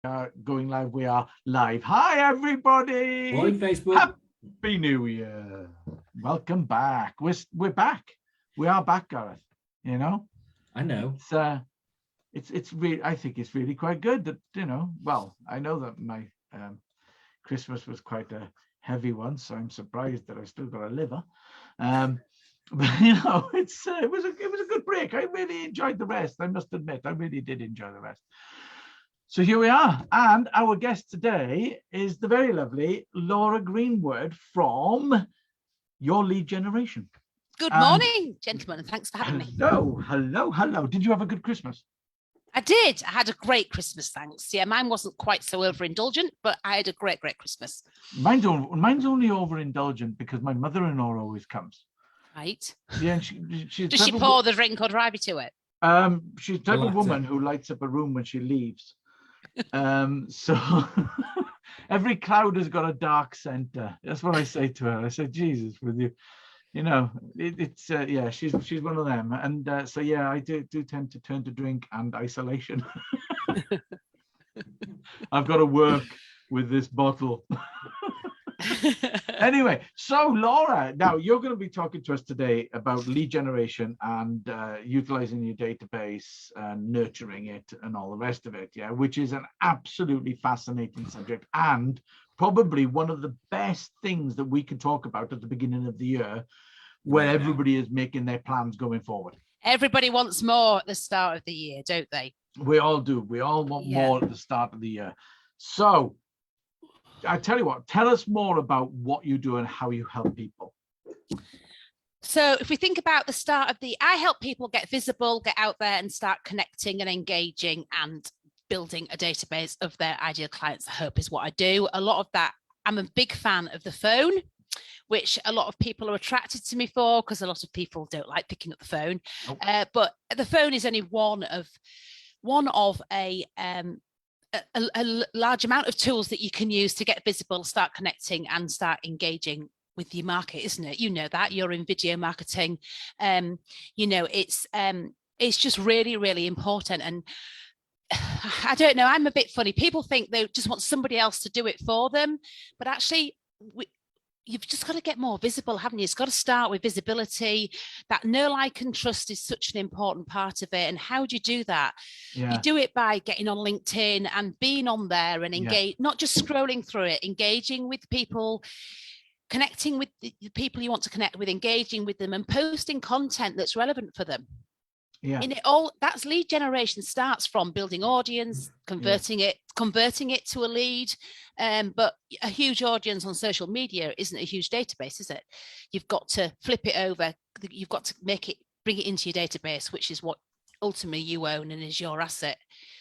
Going live. We are live. Hi, everybody. Morning, Facebook. Happy New Year. Welcome back. We're back. We are back, Gareth. You know. I know. It's really. I think it's really quite good that Well, I know that my Christmas was quite a heavy one, so I'm surprised that I still got a liver. But it was a good break. I really enjoyed the rest. I must admit, I really did enjoy the rest. So here we are, and our guest today is the very lovely Laura Greenwood from Your Lead Generation. Good morning, gentlemen, and thanks for having me. Hello. Did you have a good Christmas? I did. I had a great Christmas, thanks. Yeah, mine wasn't quite so overindulgent, but I had a great Christmas. Mine's only overindulgent because my mother-in-law always comes. Right. Yeah, and she's Does she pour the drink or drive you to it? She's the type of woman who lights up a room when she leaves. So every cloud has got a dark center. That's what I say to her. I say, Jesus, with you, she's one of them. And so yeah, I do tend to turn to drink and isolation. I've got to work with this bottle. Anyway, so Laura, now you're going to be talking to us today about lead generation and utilizing your database and nurturing it and all the rest of it, which is an absolutely fascinating subject and probably one of the best things that we can talk about at the beginning of the year when everybody is making their plans going forward. Everybody wants more at the start of the year, don't they? We all do. We all want more at the start of the year. So I tell you what, tell us more about what you do and how you help people. So if we think about the start of I help people get visible, get out there and start connecting and engaging and building a database of their ideal clients, I hope is what I do. A lot of that, I'm a big fan of the phone, which a lot of people are attracted to me for because a lot of people don't like picking up the phone. But the phone is only one of a large amount of tools that you can use to get visible, start connecting and start engaging with your market, isn't it? You know that you're in video marketing. It's just really, really important. And I don't know, I'm a bit funny. People think they just want somebody else to do it for them, but actually you've just got to get more visible, haven't you? It's got to start with visibility. That know, like, and trust is such an important part of it. And how do you do that? You do it by getting on LinkedIn and being on there and engage, not just scrolling through it, engaging with people, connecting with the people you want to connect with, engaging with them and posting content that's relevant for them. In it all, that's lead generation starts from building audience, converting it to a lead. But a huge audience on social media isn't a huge database, is it? You've got to flip it over. You've got to bring it into your database, which is what ultimately you own and is your asset.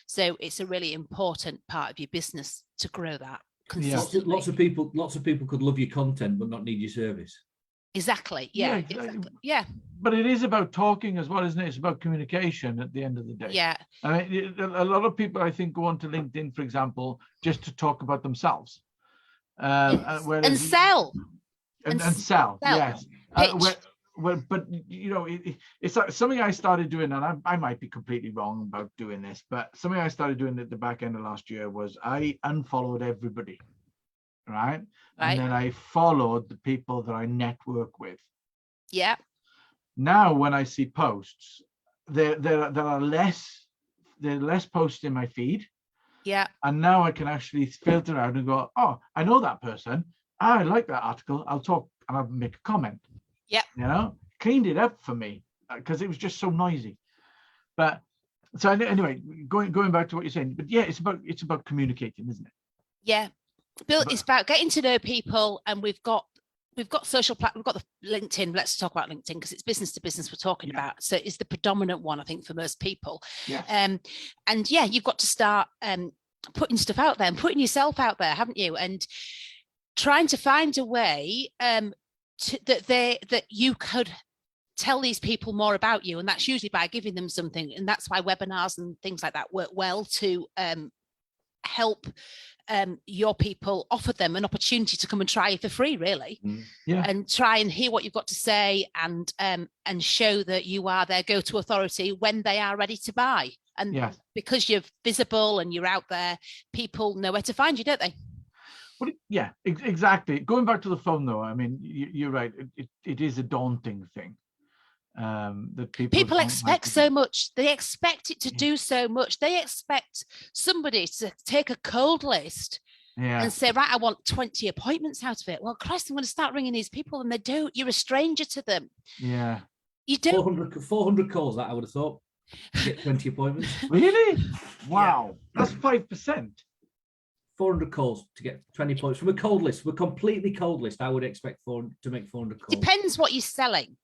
So it's a really important part of your business to grow that consistently. Lots of people could love your content but not need your service. Exactly. Exactly. Yeah. But it is about talking as well, isn't it? It's about communication at the end of the day. Yeah. I mean, a lot of people, I think, go onto LinkedIn, for example, just to talk about themselves. And sell. And sell. Yes. But it's like something I started doing, and I might be completely wrong about doing this, but something I started doing at the back end of last year was I unfollowed everybody. Right. And then I followed the people that I network with. Yeah. Now, when I see posts, there are less posts in my feed. Yeah. And now I can actually filter out and go, oh, I know that person. I like that article. I'll talk and I'll make a comment. Yeah. Cleaned it up for me because it was just so noisy. But so anyway, going back to what you're saying, but yeah, it's about communicating, isn't it? Yeah. Bill, it's about getting to know people, and we've got social platforms. We've got the LinkedIn. Let's talk about LinkedIn because it's business to business we're talking about. So it's the predominant one, I think, for most people. Yes. And you've got to start putting stuff out there and putting yourself out there, haven't you? And trying to find a way that you could tell these people more about you, and that's usually by giving them something. And that's why webinars and things like that work well to help your people, offer them an opportunity to come and try it for free, really, and try and hear what you've got to say, and show that you are their go-to authority when they are ready to buy. And Yes. because you're visible and you're out there, people know where to find you, don't they? Well, yeah, exactly. Going back to the phone, though, I mean, you're right. It is a daunting thing. That people don't expect like so much. They expect it to do so much. They expect somebody to take a cold list and say, right, I want 20 appointments out of it. Well, Christ, I'm going to start ringing these people, and they don't. You're a stranger to them. Yeah. You don't. 400 calls, that I would have thought, to get 20 appointments. Really? Wow. Yeah. That's 5%. 400 calls to get 20 points from a cold list. From a completely cold list, I would expect to make 400 calls. Depends what you're selling.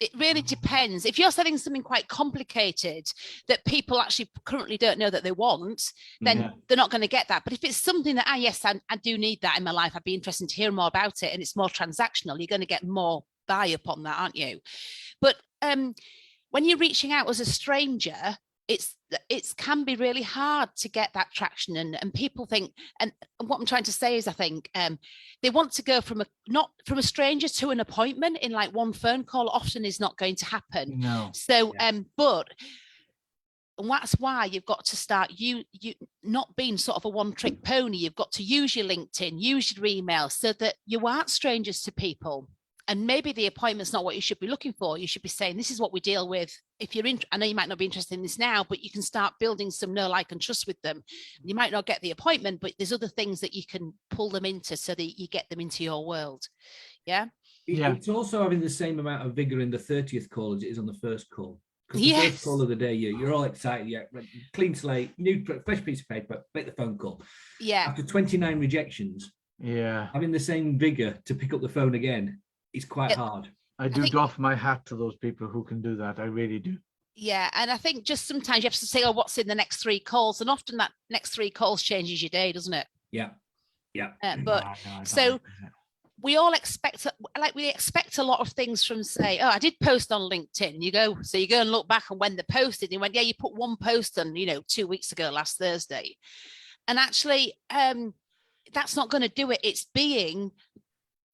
It really depends. If you're selling something quite complicated that people actually currently don't know that they want, then they're not going to get that. But if it's something that, yes, I do need that in my life, I'd be interested to hear more about it, and it's more transactional, you're going to get more buy up on that, aren't you? But when you're reaching out as a stranger, it can be really hard to get that traction, and people think, and what I'm trying to say is, I think they want to go from a stranger to an appointment in like one phone call. Often is not going to happen. No. So but that's why you've got to start you not being sort of a one-trick pony. You've got to use your LinkedIn, use your email, so that you aren't strangers to people. And maybe the appointment's not what you should be looking for. You should be saying, this is what we deal with. If you're in, I know you might not be interested in this now, but you can start building some know, like, and trust with them. You might not get the appointment, but there's other things that you can pull them into so that you get them into your world. Yeah. It's also having the same amount of vigor in the 30th call as it is on the first call. Because the first call of the day, you're all excited, clean slate, new fresh piece of paper, make the phone call. Yeah. After 29 rejections, having the same vigor to pick up the phone again, it's quite hard. I doff my hat to those people who can do that. I really do. Yeah, and I think just sometimes you have to say, what's in the next 3 calls? And often that next 3 calls changes your day, doesn't it? Yeah. But so we all expect, we expect a lot of things from, say, I did post on LinkedIn. You go and look back on when they posted. And you went, you put one post on, 2 weeks ago, last Thursday. And actually, that's not going to do it. It's being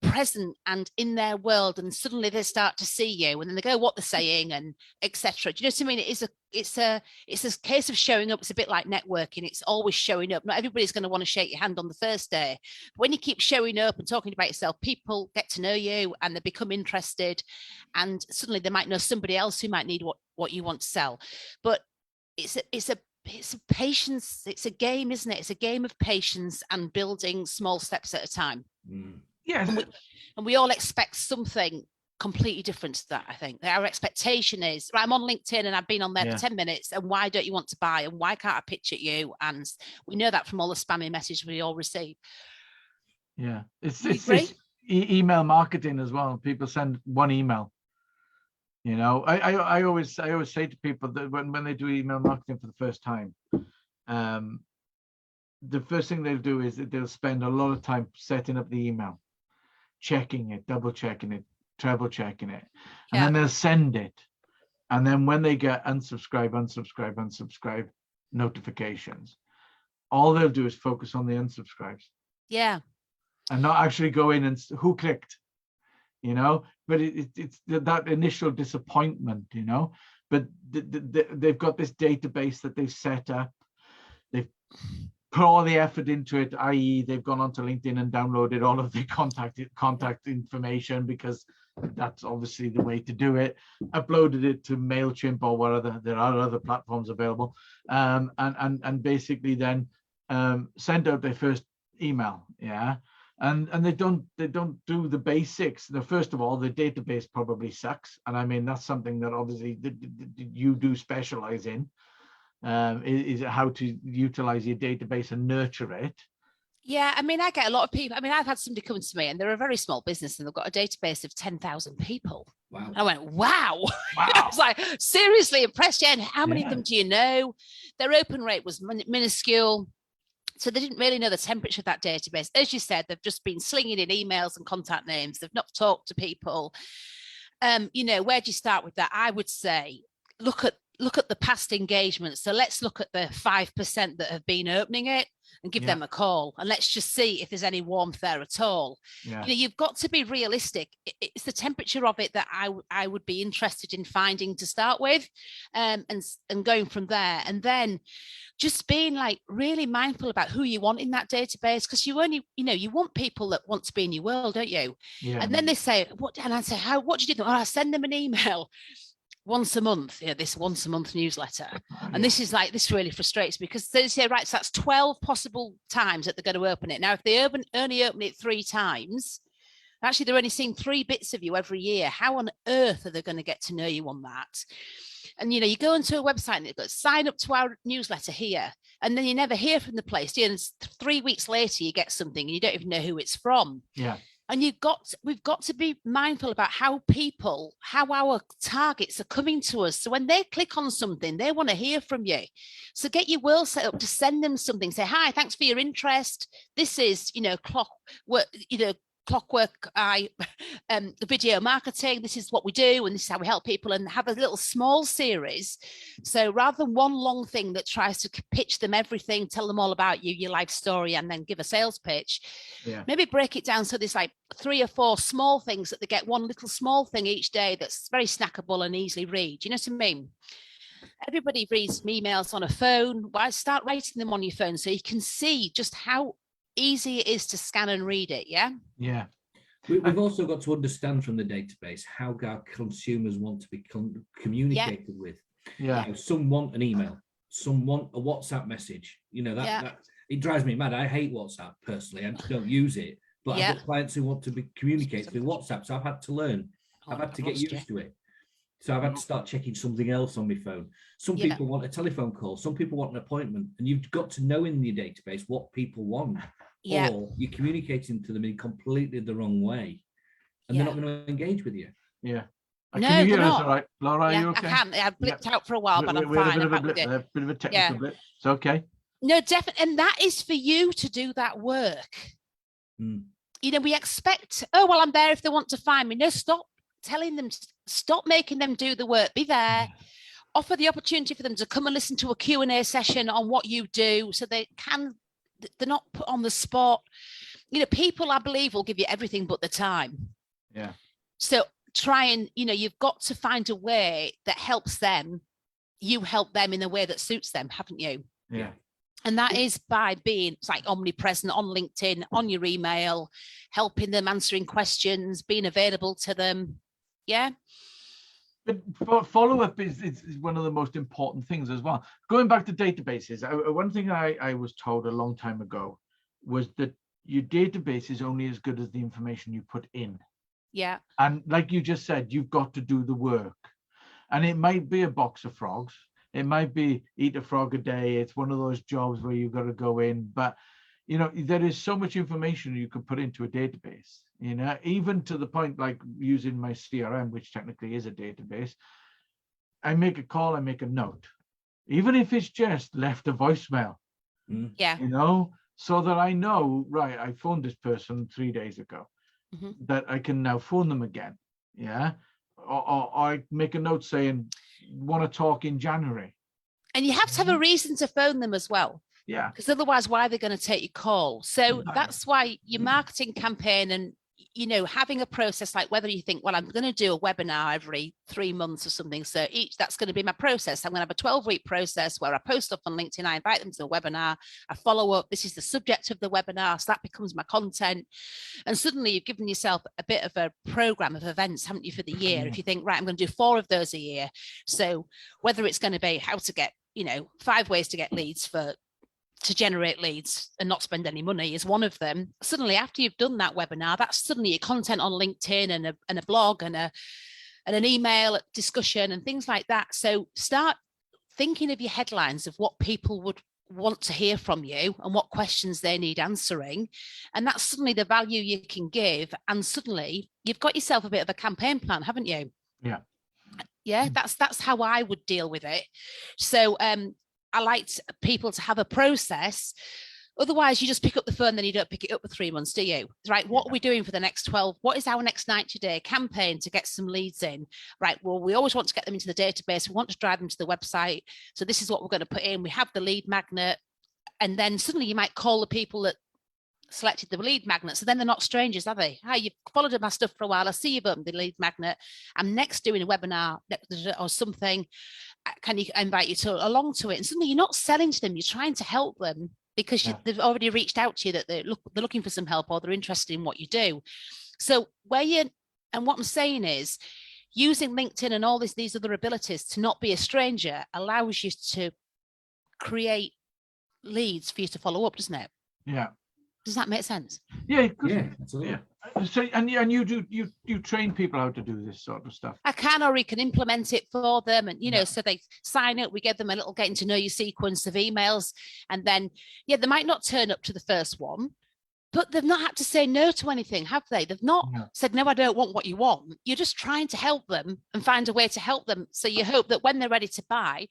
present and in their world, and suddenly they start to see you, and then they go what they're saying, and etc. Do you know what I mean? It's a case of showing up. It's a bit like networking. It's always showing up. Not everybody's going to want to shake your hand on the first day, but when you keep showing up and talking about yourself, people get to know you and they become interested, and suddenly they might know somebody else who might need what you want to sell. But it's a patience. It's a game, isn't it? It's a game of patience and building small steps at a time. Yes. And we all expect something completely different to that, I think. Our expectation is, right, I'm on LinkedIn and I've been on there for 10 minutes, and why don't you want to buy? And why can't I pitch at you? And we know that from all the spammy messages we all receive. Yeah. It's email marketing as well. People send one email. I always say to people that when they do email marketing for the first time, the first thing they'll do is that they'll spend a lot of time setting up the email, checking it, double checking it, treble checking it, and then they'll send it. And then when they get unsubscribe notifications, all they'll do is focus on the unsubscribes. Yeah. And not actually go in and who clicked, but it's that initial disappointment, but they've got this database that they've set up. They've put all the effort into it, i.e. they've gone onto LinkedIn and downloaded all of the contact information, because that's obviously the way to do it, uploaded it to MailChimp or whatever, there are other platforms available, and basically then send out their first email, and they don't do the basics. First of all, the database probably sucks, and I mean that's something that obviously you do specialize in. Is how to utilize your database and nurture it. Yeah, I mean, I get a lot of people. I mean, I've had somebody come to me and they're a very small business and they've got a database of 10,000 people. Wow. I went, wow. I was like, seriously impressed. Yeah, and how many of them do you know? Their open rate was minuscule. So they didn't really know the temperature of that database. As you said, they've just been slinging in emails and contact names. They've not talked to people. Where do you start with that? I would say, look at the past engagement. So let's look at the 5% that have been opening it. and give them a call, and let's just see if there's any warmth there at all. Yeah. You know, you've got to be realistic. It's the temperature of it that I would be interested in finding to start with, and going from there. And then just being like really mindful about who you want in that database, because you only, you know, you want people that want to be in your world, don't you? Yeah. And then they say, what? And I say, what do you do? Oh, I send them an email once a month, this once a month newsletter. And this is like, this really frustrates me, because they say, right, so that's 12 possible times that they're going to open it. Now, if they only open it 3 times, actually they're only seeing 3 bits of you every year. How on earth are they going to get to know you on that? And, you know, you go onto a website and it goes, sign up to our newsletter here. And then you never hear from the place. And 3 weeks later, you get something and you don't even know who it's from. Yeah. And we've got to be mindful about how our targets are coming to us. So when they click on something, they want to hear from you. So get your world set up to send them something. Say, hi, thanks for your interest. This is, Clockwork Eye, the video marketing. This is what we do, and this is how we help people, and have a little small series. So rather than one long thing that tries to pitch them everything, tell them all about you, your life story, and then give a sales pitch, maybe break it down so there's like 3 or 4 small things that they get, one little small thing each day that's very snackable and easily read. You know what I mean? Everybody reads emails on a phone. Why start writing them on your phone so you can see just how easy it is to scan and read it? Yeah. We've also got to understand from the database how our consumers want to be communicated with. You know, some want an email, some want a WhatsApp message. You know, that it drives me mad. I hate WhatsApp personally. I don't use it, but I've got clients who want to be communicated through WhatsApp, so I've had to learn. I've had to get used to it. So I've had to start checking something else on my phone. Some people want a telephone call. Some people want an appointment. And you've got to know in your database what people want. Or you're communicating to them in completely the wrong way. And they're not going to engage with you. Yeah. No, can you hear us not. all right? Laura, are you okay? I can. I blipped out for a while, but I'm we had fine. a bit of a technical blip. It's okay. No, definitely. And that is for you to do that work. You know, we expect, oh, well, I'm there if they want to find me. No, stop telling them, stop making them do the work. Be there. Offer the opportunity for them to come and listen to a Q&A session on what you do, so they're not put on the spot. You know, people, I believe, will give you everything but the time. Yeah. So try and, you know, you've got to find a way that helps them. You help them in a way that suits them, haven't you? Yeah. And that is by being like omnipresent on LinkedIn, on your email, helping them, answering questions, being available to them. Yeah. But follow-up is one of the most important things as well. Going back to databases, one thing I was told a long time ago was that your database is only as good as the information you put in. Yeah. And like you just said, you've got to do the work. And it might be a box of frogs. It might be eat a frog a day. It's one of those jobs where you've got to go in. But, you know, there is so much information you could put into a database, you know, even to the point like using my CRM, which technically is a database. I make a call, I make a note, even if it's just left a voicemail, you know, so that I know, right, I phoned this person 3 days ago, that I can now phone them again. Yeah. Or I make a note saying, want to talk in January. And you have to have a reason to phone them as well. Yeah. Because otherwise, why are they going to take your call? So that's why your marketing campaign and, you know, having a process, like whether you think, well, I'm going to do a webinar every 3 months or something. So that's going to be my process. I'm going to have a 12-week process where I post up on LinkedIn. I invite them to the webinar. I follow up. This is the subject of the webinar. So that becomes my content. And suddenly you've given yourself a bit of a program of events, haven't you, for the year? If you think, right, I'm going to do 4 of those a year. So whether it's going to be how to get, you know, 5 ways to get leads to generate leads and not spend any money is one of them. Suddenly, after you've done that webinar, that's suddenly your content on LinkedIn and a blog and an email discussion and things like that. So start thinking of your headlines of what people would want to hear from you and what questions they need answering. And that's suddenly the value you can give. And suddenly you've got yourself a bit of a campaign plan, haven't you? Yeah. Yeah, that's how I would deal with it. So I like people to have a process. Otherwise, you just pick up the phone, then you don't pick it up for 3 months, do you? Right. What are we doing for the next 12? What is our next 90-day campaign to get some leads in? Right. Well, we always want to get them into the database. We want to drive them to the website. So this is what we're going to put in. We have the lead magnet. And then suddenly you might call the people that selected the lead magnet. So then they're not strangers, are they? Hi, you've followed my stuff for a while. I see you've opened the lead magnet. I'm next doing a webinar or something. Can you invite you to along to it? And suddenly you're not selling to them. You're trying to help them because they've already reached out to you that they're looking for some help or they're interested in what you do. So and what I'm saying is using LinkedIn and all these other abilities to not be a stranger allows you to create leads for you to follow up, doesn't it? Yeah. Does that make sense? Yeah, absolutely. Yeah. So and you train people how to do this sort of stuff. I can, or we can implement it for them, and so they sign up. We give them a little getting to know you sequence of emails, and then they might not turn up to the first one, but they've not had to say no to anything, have they? They've not said no. I don't want what you want. You're just trying to help them and find a way to help them. So you hope that when they're ready to buy,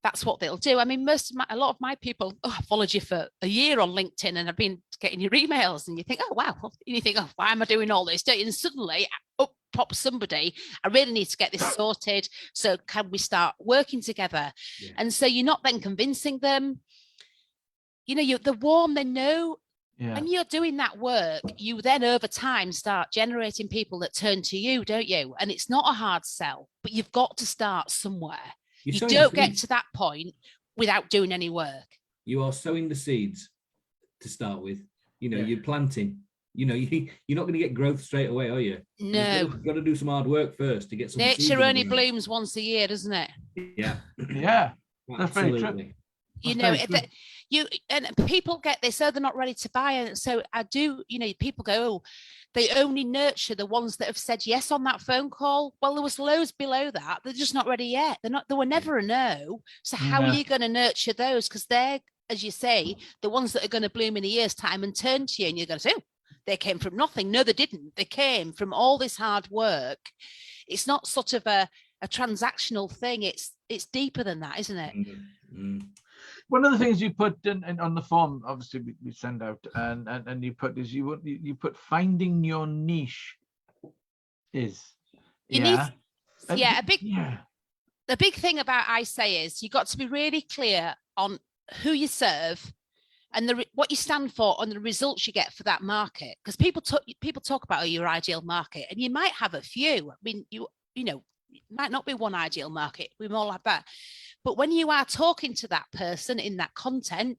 that's what they'll do. I mean, a lot of my people, I followed you for a year on LinkedIn and I've been getting your emails, and you think, oh, wow. You think, oh, why am I doing all this? And suddenly up pops somebody, I really need to get this sorted. So can we start working together? Yeah. And so you're not then convincing them, they're warm, they know. Yeah. When you're doing that work, you then over time start generating people that turn to you, don't you? And it's not a hard sell, but you've got to start somewhere. You don't get to that point without doing any work. You are sowing the seeds to start with. You're planting. You're not going to get growth straight away, are you? No. You've got to do some hard work first to get some. Nature only blooms once a year, doesn't it? Yeah. Yeah. That's very true. And people get this, they're not ready to buy it. So I do, people go, oh, they only nurture the ones that have said yes on that phone call. Well, there was loads below that. They're just not ready yet. They were never a no. So how are you going to nurture those? Because they're, as you say, the ones that are going to bloom in a year's time and turn to you, and you're going to say, oh, they came from nothing. No, they didn't. They came from all this hard work. It's not sort of a transactional thing. It's deeper than that, isn't it? Mm-hmm. One of the things you put in on the form, obviously we send out, and you put is you put finding your niche is. The big thing about I say is you got to be really clear on who you serve and what you stand for and the results you get for that market. Because people talk about your ideal market, and you might have a few. I mean, it might not be one ideal market. We more like that. But when you are talking to that person in that content,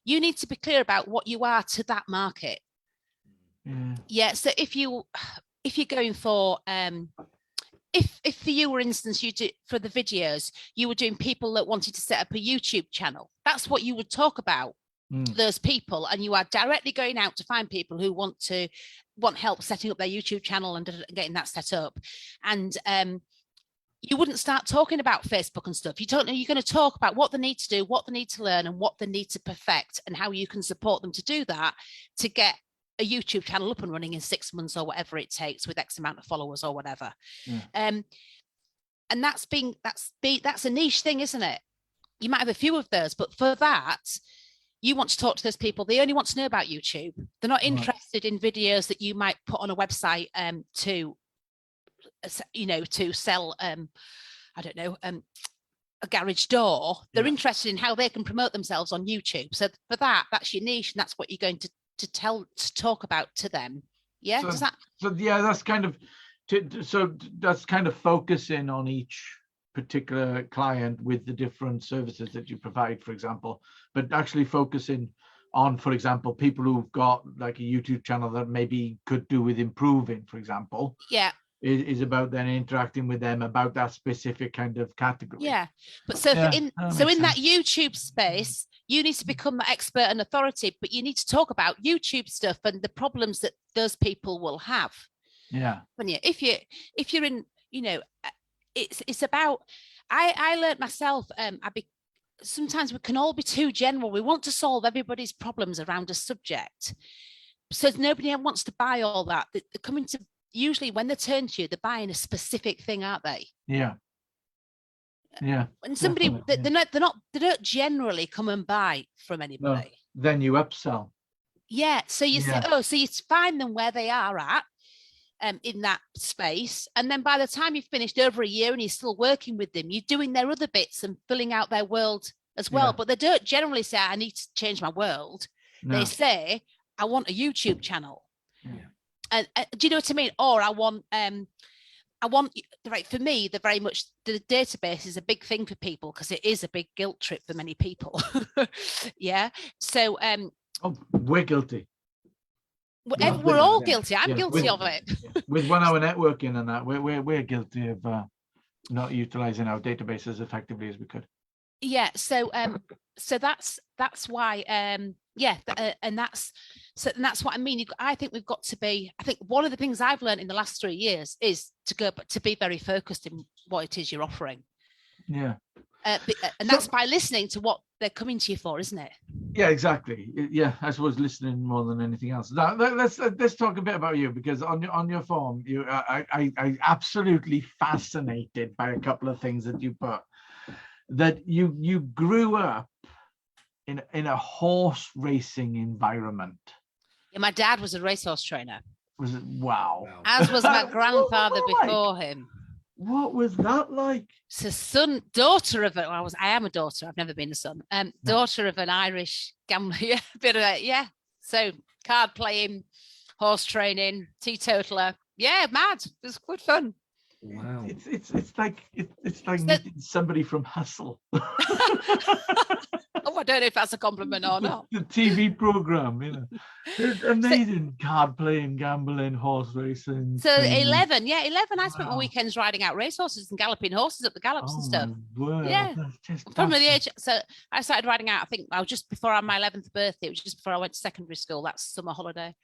you need to be clear about what you are to that market. Yeah. So if you're going for if for you, for instance, you do for the videos, you were doing people that wanted to set up a YouTube channel. That's what you would talk about. Those people, and you are directly going out to find people who want help setting up their YouTube channel and getting that set up. And you wouldn't start talking about Facebook and stuff. You don't know. You're going to talk about what they need to do, what they need to learn, and what they need to perfect, and how you can support them to do that, to get a YouTube channel up and running in 6 months or whatever it takes with X amount of followers or whatever. And that's a niche thing, isn't it? You might have a few of those, but for that, you want to talk to those people. They only want to know about YouTube. They're not interested in videos that you might put on a website to sell, I don't know, a garage door. They're interested in how they can promote themselves on YouTube. So for that's your niche, and that's what you're going to talk about to them. Yeah. That's kind of focusing on each particular client with the different services that you provide, for example, but actually focusing on, for example, people who've got like a YouTube channel that maybe could do with improving, for example. Yeah. Is about then interacting with them about that specific kind of category. Yeah. But in that YouTube space, you need to become the expert and authority, but you need to talk about YouTube stuff and the problems that those people will have. Yeah. If you're in, it's about, I learned myself, sometimes we can all be too general. We want to solve everybody's problems around a subject. So nobody wants to buy all that. They're coming to, usually when they turn to you, they're buying a specific thing, aren't they? Yeah. Yeah. And somebody, they don't generally come and buy from anybody. No, then you upsell. Yeah. So you say, so you find them where they are at, in that space. And then by the time you've finished over a year and you're still working with them, you're doing their other bits and filling out their world as well, but they don't generally say, I need to change my world. No. They say, I want a YouTube channel. And do you know what I mean? Or I want, right, for me, the database is a big thing for people because it is a big guilt trip for many people. Yeah. So, we're guilty. We're all guilty. I'm guilty of it. With 1 hour networking and that, we're guilty of not utilizing our database as effectively as we could. Yeah. So that's why. And that's what I mean. I think we've got to be. I think one of the things I've learned in the last 3 years is to be very focused in what it is you're offering. Yeah. And that's by listening to what they're coming to you for, isn't it? Yeah, exactly. Yeah, I suppose listening more than anything else. Now let's talk a bit about you, because on your form, I absolutely fascinated by a couple of things that you put. That you grew up in a horse racing environment. Yeah, my dad was a racehorse trainer. Was it? Wow. As was my grandfather before him. What was that like? So daughter of I am a daughter. I've never been a son. Daughter of an Irish gambler. Yeah, bit of yeah. So card playing, horse training, teetotaler. Yeah, mad. It was good fun. Wow. It's like meeting somebody from Hustle. Oh, I don't know if that's a compliment or not. The TV program, it's amazing. Card playing, gambling, horse racing. So training. 11. I spent my weekends riding out racehorses and galloping horses up the gallops and stuff. Yeah, from the age. So I started riding out. I think I was just before my 11th birthday. It was just before I went to secondary school. That's summer holiday.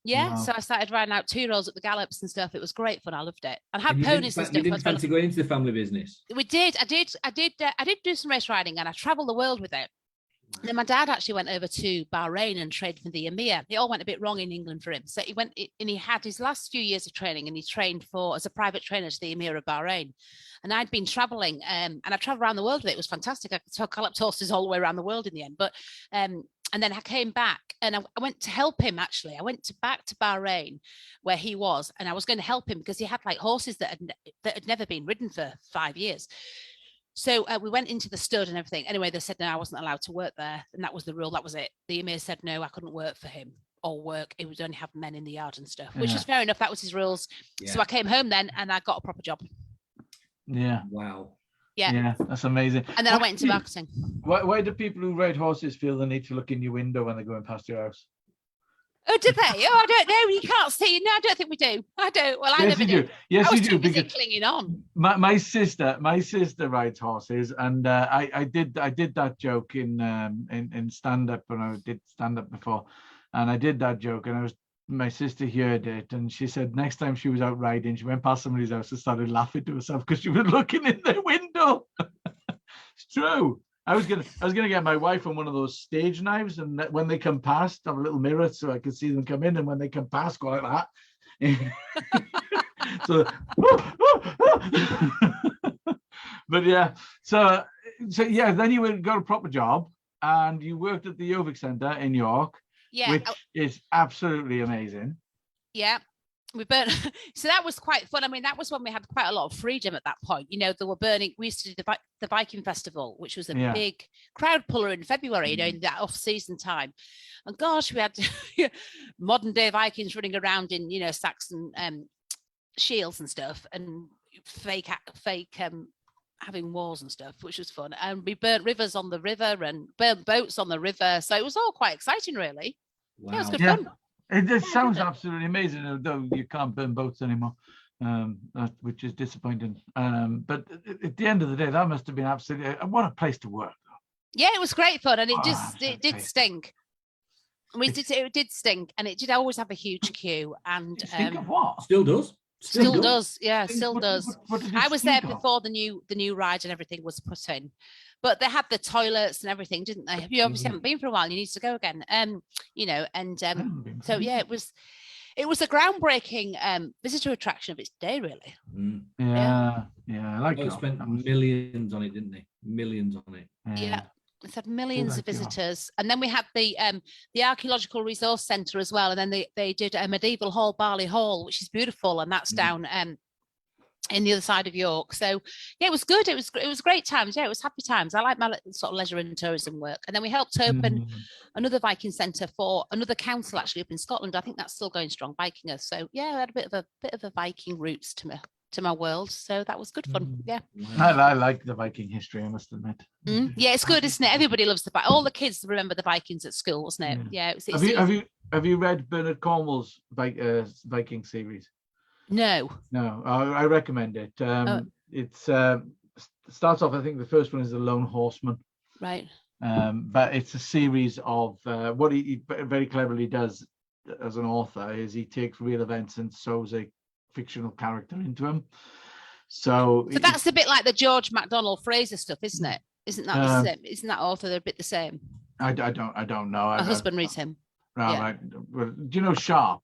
Yeah, wow. So I started riding out 2-year-olds at the gallops and stuff. It was great fun. I loved it. And had ponies and stuff. You didn't fancy going into the family business? We did. I did do some race riding, and I travelled the world with it. And then my dad actually went over to Bahrain and trained for the Emir. It all went a bit wrong in England for him. So he went and he had his last few years of training, and he trained as a private trainer to the Emir of Bahrain. And I'd been travelling, and I travelled around the world with it. It was fantastic. I galloped horses all the way around the world in the end. But and then I came back and I went to help him, actually. I went back to Bahrain where he was, and I was going to help him because he had like horses that had never been ridden for 5 years. So we went into the stud and everything. Anyway, they said, no, I wasn't allowed to work there. And that was the rule. That was it. The Emir said, no, I couldn't work for him or work. It would only have men in the yard and stuff, which is fair enough. That was his rules. Yeah. So I came home then and I got a proper job. Yeah. Wow. Yeah, that's amazing. And then I went into marketing. Why do people who ride horses feel the need to look in your window when they're going past your house? Oh, do they? Oh, I don't know. You can't see. No, I don't think we do. I don't. Well, I never do. Yes, you do. I was too busy clinging on. My sister rides horses, and I did that joke in stand up when I did stand up before, and I did that joke, and my sister heard it, and she said next time she was out riding, she went past somebody's house and started laughing to herself because she was looking in their window. It's true. I was gonna get my wife on one of those stage knives, and when they come past, have a little mirror so I can see them come in, and when they come past, go like that. So, but yeah, so yeah, then you got a proper job, and you worked at the Jovic Centre in York. Yeah, which is absolutely amazing. Yeah, we burned. So that was quite fun. I mean, that was when we had quite a lot of freedom at that point. They were burning. We used to do the Viking Festival, which was a big crowd puller in February. In that off-season time. And gosh, we had modern day Vikings running around in sacks and shields and stuff, and fake having wars and stuff, which was fun. And we burnt rivers on the river and burnt boats on the river. So it was all quite exciting, really. Wow. Yeah, it was good fun. It sounds absolutely amazing, although you can't burn boats anymore, which is disappointing. But at the end of the day, that must have been absolutely, what a place to work. Yeah, it was great fun, and it did stink. It did stink, and it did always have a huge queue. And stink of what? Still does. Still does. Yeah, still does. I was there before the new ride and everything was put in, but they had the toilets and everything, didn't they? You obviously haven't been for a while. You need to go again. So yeah, it was a groundbreaking visitor attraction of its day, really. Yeah. I like it. Spent millions on it, didn't they? Millions on it. Yeah. It's had millions of visitors. And then we had the Archaeological Resource Centre as well. And then they did a medieval hall, Barley Hall, which is beautiful. And that's down in the other side of York. So yeah, it was good. It was great times. Yeah, it was happy times. I like my sort of leisure and tourism work. And then we helped open another Viking centre for another council actually up in Scotland. I think that's still going strong, Vikingers. So yeah, I had a bit of a Viking roots to my world. So that was good fun. Yeah. I like the Viking history, I must admit. Yeah, it's good, isn't it? Everybody loves all the kids remember the Vikings at school, wasn't it? Yeah. Have you read Bernard Cornwell's Viking series? No. I recommend it. It starts off, I think the first one is The Lone Horseman. Right. But it's a series of what he very cleverly does as an author is he takes real events and sews a fictional character into them. So that's a bit like the George MacDonald Fraser stuff, isn't it? Isn't that the same? Isn't that author a bit the same? I don't know. My husband reads him. Right. Well, do you know Sharp?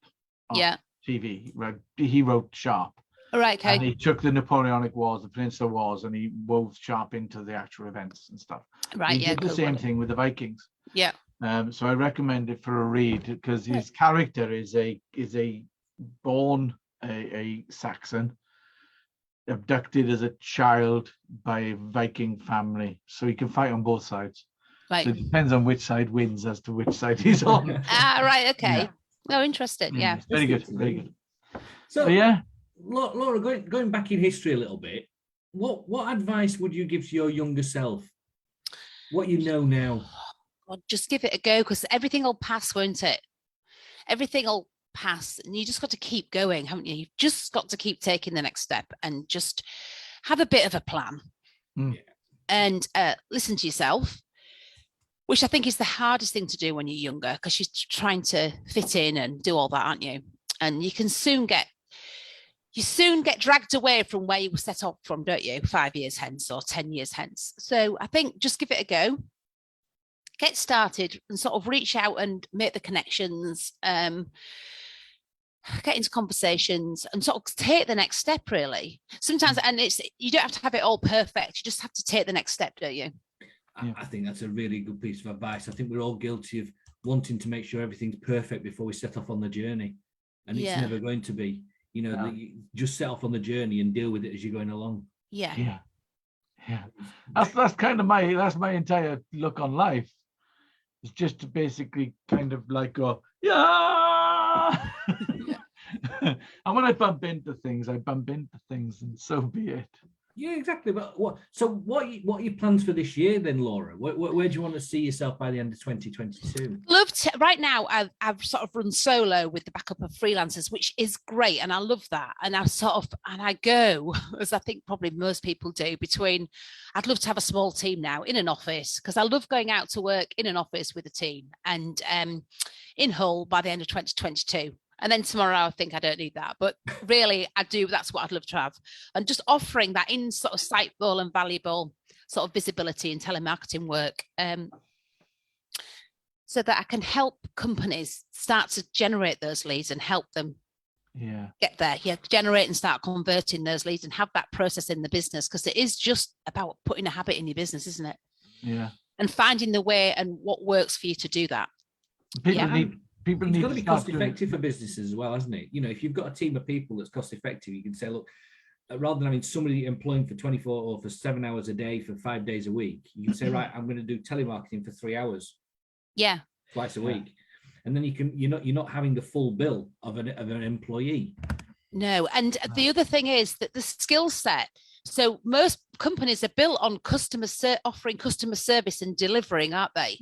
Yeah. TV. He wrote Sharp. All right. Okay. And he took the Napoleonic Wars, the Peninsular Wars, and he wove Sharp into the actual events and stuff. Right. He did the same thing with the Vikings. Yeah. So I recommend it for a read because his character is a born a Saxon, abducted as a child by a Viking family, so he can fight on both sides. Right. So it depends on which side wins as to which side he's on. Right. Okay. Yeah. Oh, interesting. Yeah. Very good. Very good. So yeah, Laura, going back in history a little bit, what advice would you give to your younger self? What you know now? Well, just give it a go because everything will pass, won't it? Everything will pass, and you just got to keep going, haven't you? You've just got to keep taking the next step and just have a bit of a plan and listen to yourself, which I think is the hardest thing to do when you're younger because you're trying to fit in and do all that, aren't you? And you can soon get dragged away from where you were set up from, don't you? 5 years hence or 10 years hence. So I think just give it a go, get started and sort of reach out and make the connections, get into conversations and sort of take the next step really. Sometimes, and you don't have to have it all perfect. You just have to take the next step, don't you? I think that's a really good piece of advice. I think we're all guilty of wanting to make sure everything's perfect before we set off on the journey. And it's never going to be, you just set off on the journey and deal with it as you're going along. Yeah. That's kind of my entire look on life. It's just to basically kind of like go, and when I bump into things, and so be it. Yeah, exactly. But what are your plans for this year then, Laura? Where do you want to see yourself by the end of 2022? Right now, I've sort of run solo with the backup of freelancers, which is great, and I love that. And I go, as I think probably most people do, I'd love to have a small team now in an office because I love going out to work in an office with a team, and in Hull by the end of 2022. And then tomorrow, I think I don't need that. But really, I do. That's what I'd love to have. And just offering that in sort of insightful and valuable sort of visibility and telemarketing work so that I can help companies start to generate those leads and help them get there. Generate and start converting those leads and have that process in the business because it is just about putting a habit in your business, isn't it? Yeah. And finding the way and what works for you to do that. People it's need got to be cost effective for businesses as well, hasn't it? If you've got a team of people that's cost effective, you can say, look, rather than having somebody employing for 24 or for 7 hours a day for 5 days a week, you can say, right, I'm going to do telemarketing for 3 hours. Yeah. Twice a week. And then you're not having the full bill of an employee. No. And the other thing is that the skill set. So most companies are built on offering customer service and delivering, aren't they?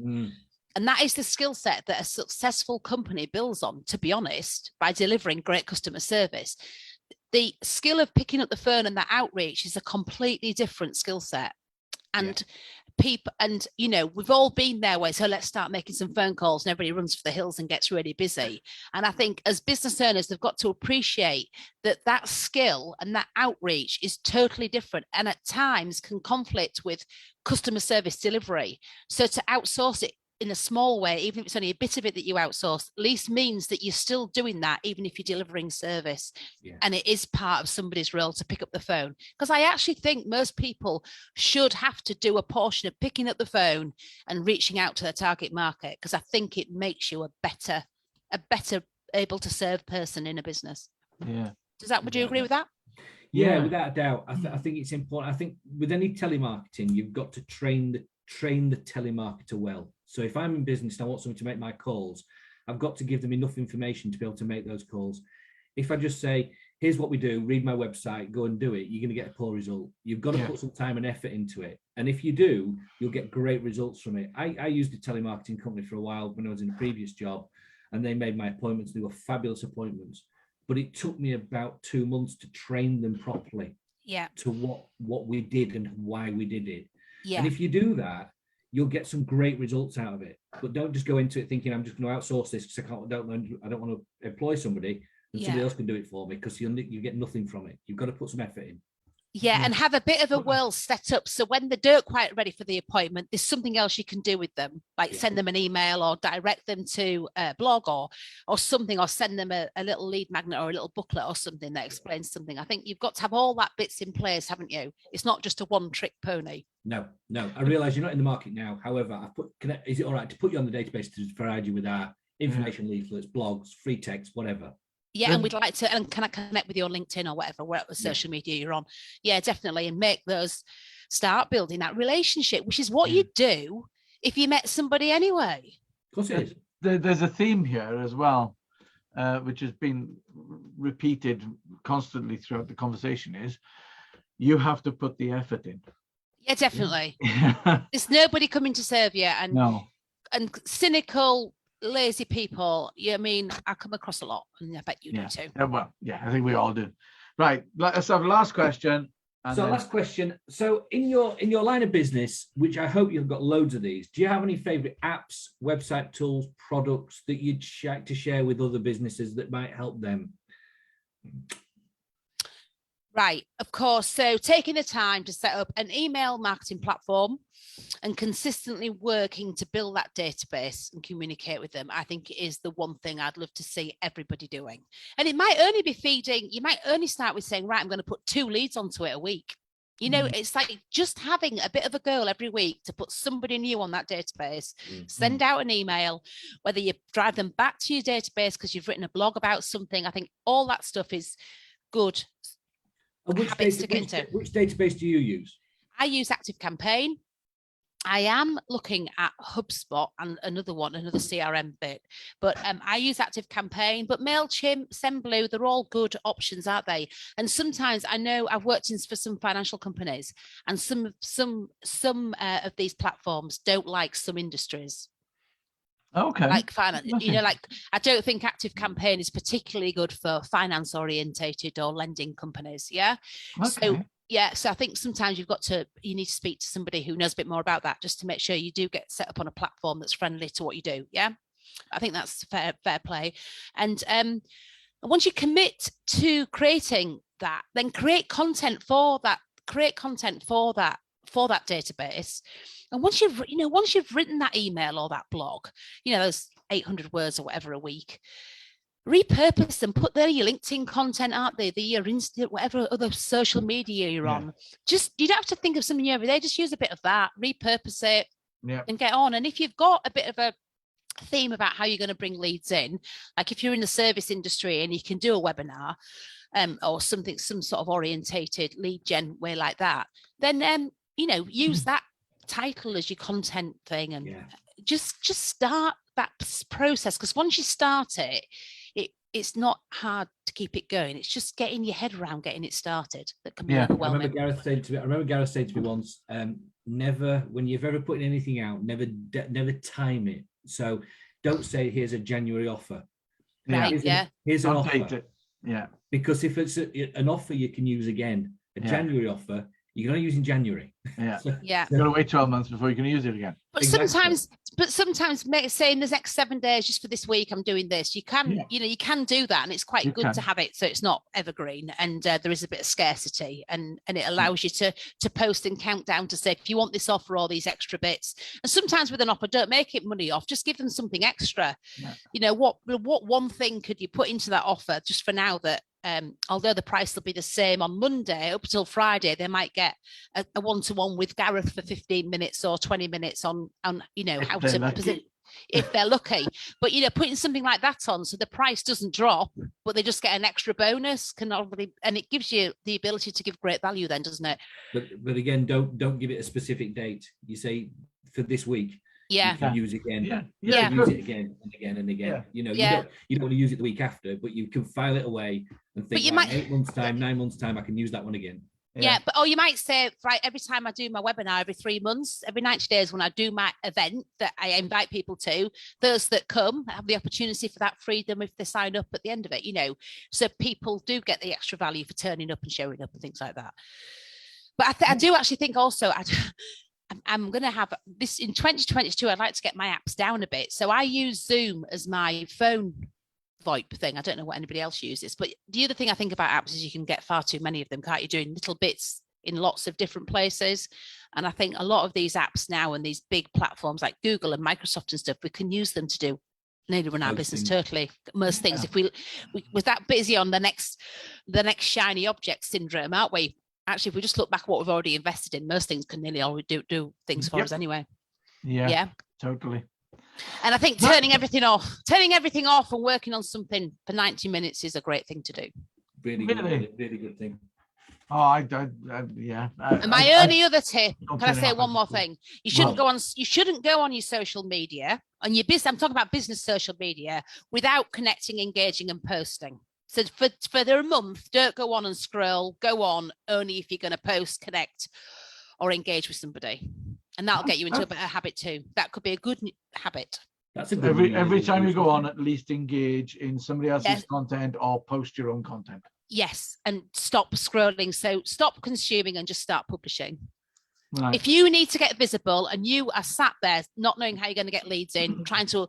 And that is the skill set that a successful company builds on, to be honest, by delivering great customer service. The skill of picking up the phone and the outreach is a completely different skill set. And we've all been there where, so let's start making some phone calls and everybody runs for the hills and gets really busy. And I think as business owners, they've got to appreciate that skill and that outreach is totally different and at times can conflict with customer service delivery. So to outsource it in a small way, even if it's only a bit of it that you outsource, at least means that you're still doing that, even if you're delivering service. And it is part of somebody's role to pick up the phone. Because I actually think most people should have to do a portion of picking up the phone and reaching out to their target market, because I think it makes you a better able to serve person in a business. Yeah. Would you agree with that? Yeah, without a doubt. I think it's important. I think with any telemarketing, you've got to train the telemarketer well. So if I'm in business and I want someone to make my calls, I've got to give them enough information to be able to make those calls. If I just say, here's what we do, read my website, go and do it, you're going to get a poor result. You've got to put some time and effort into it. And if you do, you'll get great results from it. I used a telemarketing company for a while when I was in a previous job, and they made my appointments. They were fabulous appointments. But it took me about 2 months to train them properly to what we did and why we did it. Yeah. And if you do that, you'll get some great results out of it. But don't just go into it thinking I'm just going to outsource this because I don't want to employ somebody and somebody else can do it for me, because you get nothing from it. You've got to put some effort in. Yeah, and have a bit of a world set up so when they don't quite ready for the appointment, there's something else you can do with them, like send them an email or direct them to a blog or something, or send them a little lead magnet or a little booklet or something that explains something. I think you've got to have all that bits in place, haven't you? It's not just a one-trick pony. No. I realise you're not in the market now. However, is it all right to put you on the database to provide you with our information leaflets, blogs, free text, whatever? Yeah, and we'd like to, and can I connect with you on LinkedIn or whatever social media you're on? Yeah, definitely. And start building that relationship, which is what you do if you met somebody anyway. Of course it is. There's a theme here as well, which has been repeated constantly throughout the conversation, is you have to put the effort in. Yeah, definitely. There's nobody coming to serve you. And cynical, lazy people, I mean, I come across a lot, and I bet you do too. Well, I think we all do. Right, let's have a last question. Last question. So in your line of business, which I hope you've got loads of these, do you have any favorite apps, website tools, products that you'd like to share with other businesses that might help them? Right, of course. So taking the time to set up an email marketing platform and consistently working to build that database and communicate with them, I think is the one thing I'd love to see everybody doing. And it might only be you might only start with saying, right, I'm going to put 2 leads onto it a week. You know, it's like just having a bit of a goal every week to put somebody new on that database, send out an email, whether you drive them back to your database because you've written a blog about something. I think all that stuff is good. Which database do you use? I use ActiveCampaign. I am looking at HubSpot and another CRM bit, but I use ActiveCampaign, but MailChimp, SendBlue, they're all good options, aren't they? And sometimes I know I've worked for some financial companies, and some of these platforms don't like some industries. Okay. Like finance, like I don't think ActiveCampaign is particularly good for finance orientated or lending companies. Yeah. Okay. So I think sometimes you need to speak to somebody who knows a bit more about that, just to make sure you do get set up on a platform that's friendly to what you do. Yeah. I think that's fair play. And once you commit to creating that, then create content for that database. And once you've written that email or that blog, those 800 words or whatever a week, repurpose them, put there your LinkedIn content out there, your Insta, whatever other social media you're on. Just, you don't have to think of something new every day. Just use a bit of that, repurpose it, and get on. And if you've got a bit of a theme about how you're going to bring leads in, like if you're in the service industry and you can do a webinar or some sort of orientated lead gen way like that, then use that title as your content thing, and just start that process, because once you start it's not hard to keep it going. It's just getting your head around getting it started that can be overwhelming. I remember Gareth saying to me once, never, when you've ever put anything out, never time it. So don't say here's a January offer. Right. Here's an offer. Yeah. Because if it's an offer you can use again, a January offer, you can only use in January. Yeah. You've got to wait 12 months before you can use it again. But sometimes say in the next 7 days, just for this week, I'm doing this. You can, you can do that, and it's quite good to have it so it's not evergreen, and there is a bit of scarcity, and it allows you to post and count down to say if you want this offer, all these extra bits. And sometimes with an offer, don't make it money off. Just give them something extra. Yeah. What one thing could you put into that offer just for now that although the price will be the same on Monday up till Friday, they might get a one-to-one with Gareth for 15 minutes or 20 minutes on how to position. if they're lucky. But, putting something like that on so the price doesn't drop, but they just get an extra bonus and it gives you the ability to give great value then, doesn't it? But again, don't give it a specific date. You say for this week. Yeah. You can use it again. Yeah. Use it again and again and again. Yeah. You don't want to use it the week after, but you can file it away and think, in 8 months' time, 9 months' time, I can use that one again. Yeah, but you might say, right, every time I do my webinar, every 3 months, every 90 days when I do my event that I invite people to, those that come have the opportunity for that freedom if they sign up at the end of it, so people do get the extra value for turning up and showing up and things like that. But I do actually think also, I'm going to have this in 2022. I'd like to get my apps down a bit. So I use Zoom as my phone VoIP thing. I don't know what anybody else uses, but the other thing I think about apps is you can get far too many of them, can't you? Doing little bits in lots of different places. And I think a lot of these apps now and these big platforms like Google and Microsoft and stuff, we can use them to do nearly run our business totally. Most things, if we was that busy on the next shiny object syndrome, aren't we? Actually, if we just look back at what we've already invested in, most things can nearly already do things for us anyway. Yeah, totally. And I think turning everything off and working on something for 90 minutes is a great thing to do. Really good thing. Oh, yeah. And my only other tip, can I say one more thing? You shouldn't go on your social media on your business. I'm talking about business social media without connecting, engaging, and posting. So for a month, don't go on and scroll. Go on only if you're going to post, connect, or engage with somebody. And that'll get you into a better habit too. That could be a good habit. That's a good every time you go on, at least engage in somebody else's content or post your own content. Yes, and stop scrolling. So stop consuming and just start publishing. Right. If you need to get visible and you are sat there not knowing how you're going to get leads in, trying to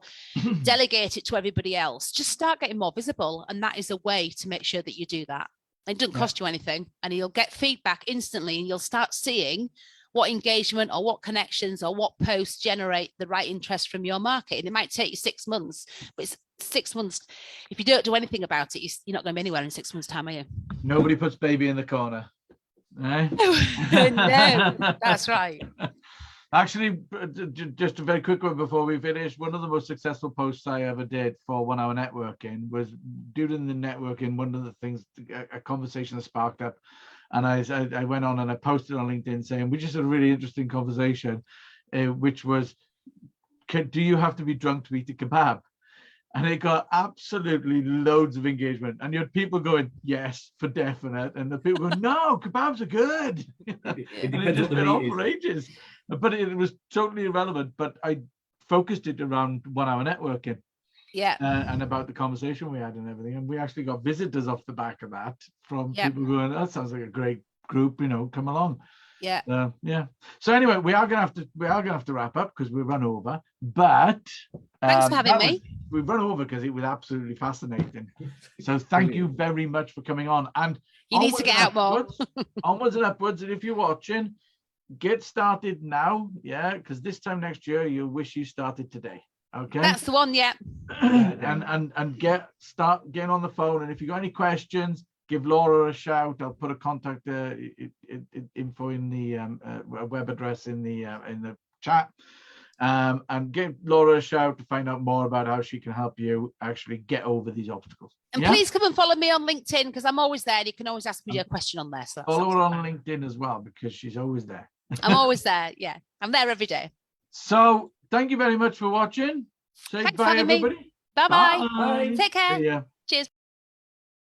delegate it to everybody else, just start getting more visible. And that is a way to make sure that you do that. It doesn't cost you anything, and you'll get feedback instantly, and you'll start seeing what engagement or what connections or what posts generate the right interest from your market. And it might take you 6 months, but it's 6 months. If you don't do anything about it, you're not going to be anywhere in 6 months' time, are you? Nobody puts baby in the corner. Eh? No, that's right. Actually, just a very quick one before we finish. One of the most successful posts I ever did for 1 Hour Networking was during the networking. One of the things, a conversation that sparked up, and I went on and I posted on LinkedIn saying, we just had a really interesting conversation, which was, do you have to be drunk to eat a kebab? And it got absolutely loads of engagement. And you had people going, yes, for definite. And the people going, no, kebabs are good. It just went on for ages. But it was totally irrelevant. But I focused it around 1 Hour Networking. Yeah. And about the conversation we had and everything. And we actually got visitors off the back of that from people going, that sounds like a great group, come along. Yeah. Yeah. So anyway, we are gonna have to wrap up because we run over. But thanks for having me. We've run over because it was absolutely fascinating. So thank you very much for coming on. And you need to get out more. Onwards and upwards. And if you're watching, get started now. Yeah, because this time next year you'll wish you started today. Okay. That's the one. Yeah. and start getting on the phone. And if you got any questions, give Laura a shout. I'll put a contact info in the web address in the chat, and give Laura a shout to find out more about how she can help you actually get over these obstacles. And please come and follow me on LinkedIn because I'm always there. You can always ask me a question on there. So follow her on LinkedIn as well because she's always there. I'm always there. Yeah, I'm there every day. So thank you very much for watching. Say Thanks bye, everybody. Bye-bye. Bye. Take care. See ya. Cheers.